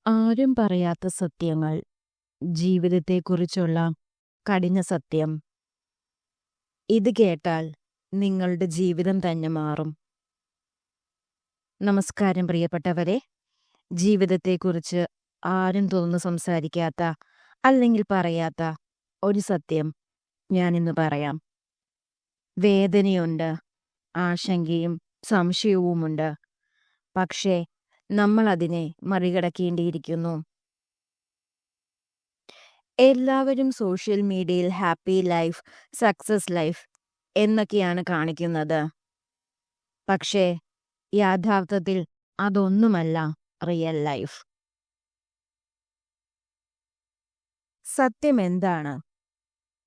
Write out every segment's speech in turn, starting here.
ആരും പറയാത്ത സത്യങ്ങൾ, ജീവിതത്തെക്കുറിച്ചുള്ള കഠിന സത്യം. ഇത് കേട്ടാൽ നിങ്ങളുടെ ജീവിതം തന്നെ മാറും. നമസ്കാരം പ്രിയപ്പെട്ടവരെ. ജീവിതത്തെക്കുറിച്ച് ആരും തുറന്നു സംസാരിക്കാത്ത അല്ലെങ്കിൽ പറയാത്ത ഒരു സത്യം ഞാനിന്ന് പറയാം. വേദനയുണ്ട്, ആശങ്കയും സംശയവുമുണ്ട്. പക്ഷേ നമ്മൾ അതിനെ മറികടക്കേണ്ടിയിരിക്കുന്നു. എല്ലാവരും സോഷ്യൽ മീഡിയയിൽ ഹാപ്പി ലൈഫ്, സക്സസ് ലൈഫ് എന്നൊക്കെയാണ് കാണിക്കുന്നത്. പക്ഷേ യാഥാർത്ഥത്തിൽ അതൊന്നുമല്ല റിയൽ ലൈഫ്. സത്യം എന്താണ്?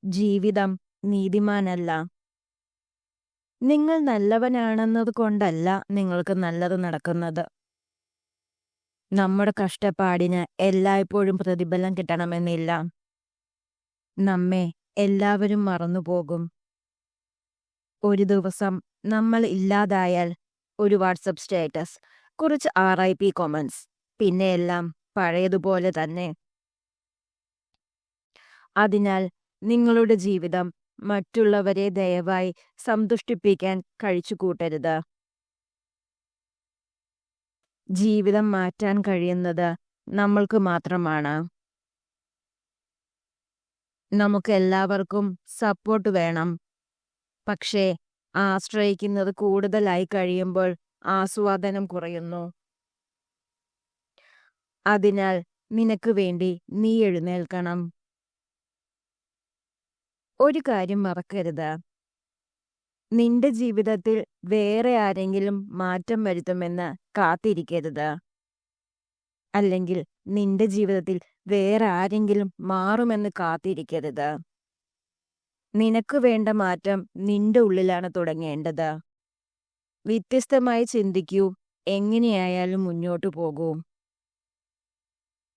ജീവിതം നീതിമാനല്ല. നിങ്ങൾ നല്ലവനാണെന്നത് കൊണ്ടല്ല നിങ്ങൾക്ക് നല്ലത് നടക്കുന്നത്. നമ്മുടെ കഷ്ടപ്പാടിന് എല്ലായ്പ്പോഴും പ്രതിഫലം കിട്ടണമെന്നില്ല. നമ്മെ എല്ലാവരും മറന്നുപോകും. ഒരു ദിവസം നമ്മൾ ഇല്ലാതായാൽ ഒരു വാട്സപ്പ് സ്റ്റാറ്റസ്, കുറച്ച് RIP കൊമൻസ്, പിന്നെ എല്ലാം പഴയതുപോലെ തന്നെ. അതിനാൽ നിങ്ങളുടെ ജീവിതം മറ്റുള്ളവരെ ദയവായി സന്തുഷ്ടിപ്പിക്കാൻ കഴിച്ചുകൂട്ടരുത്. ജീവിതം മാറ്റാൻ കഴിയുന്നത് നമ്മൾക്ക് മാത്രമാണ്. നമുക്കെല്ലാവർക്കും സപ്പോർട്ട് വേണം. പക്ഷേ ആശ്രയിക്കുന്നത് കൂടുതലായി കഴിയുമ്പോൾ ആസ്വാദനം കുറയുന്നു. അതിനാൽ നിനക്ക് വേണ്ടി നീ എഴുന്നേൽക്കണം. ഒരു കാര്യം മറക്കരുത്. നിന്റെ ജീവിതത്തിൽ വേറെ ആരെങ്കിലും മാറ്റം വരുത്തുമെന്ന് കാത്തിരിക്കരുത്. അല്ലെങ്കിൽ നിന്റെ ജീവിതത്തിൽ വേറെ ആരെങ്കിലും മാറുമെന്ന് കാത്തിരിക്കരുത്. നിനക്ക് വേണ്ട മാറ്റം നിന്റെ ഉള്ളിലാണ് തുടങ്ങേണ്ടത്. വ്യത്യസ്തമായി ചിന്തിക്കൂ, എങ്ങനെയായാലും മുന്നോട്ടു പോകൂ.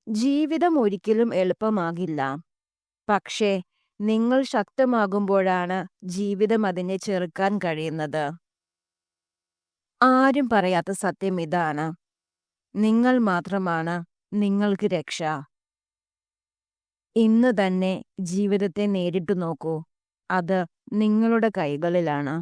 ജീവിതം ഒരിക്കലും എളുപ്പമാകില്ല. പക്ഷേ നിങ്ങൾ ശക്തമാകുമ്പോഴാണ് ജീവിതം അതിനെ ചെറുക്കാൻ കഴിയുന്നത്. ആരും പറയാത്ത സത്യം ഇതാണ്: നിങ്ങൾ മാത്രമാണ് നിങ്ങൾക്ക് രക്ഷ. ഇന്ന് തന്നെ ജീവിതത്തെ നേരിട്ടു നോക്കൂ. അത് നിങ്ങളുടെ കൈകളിലാണ്.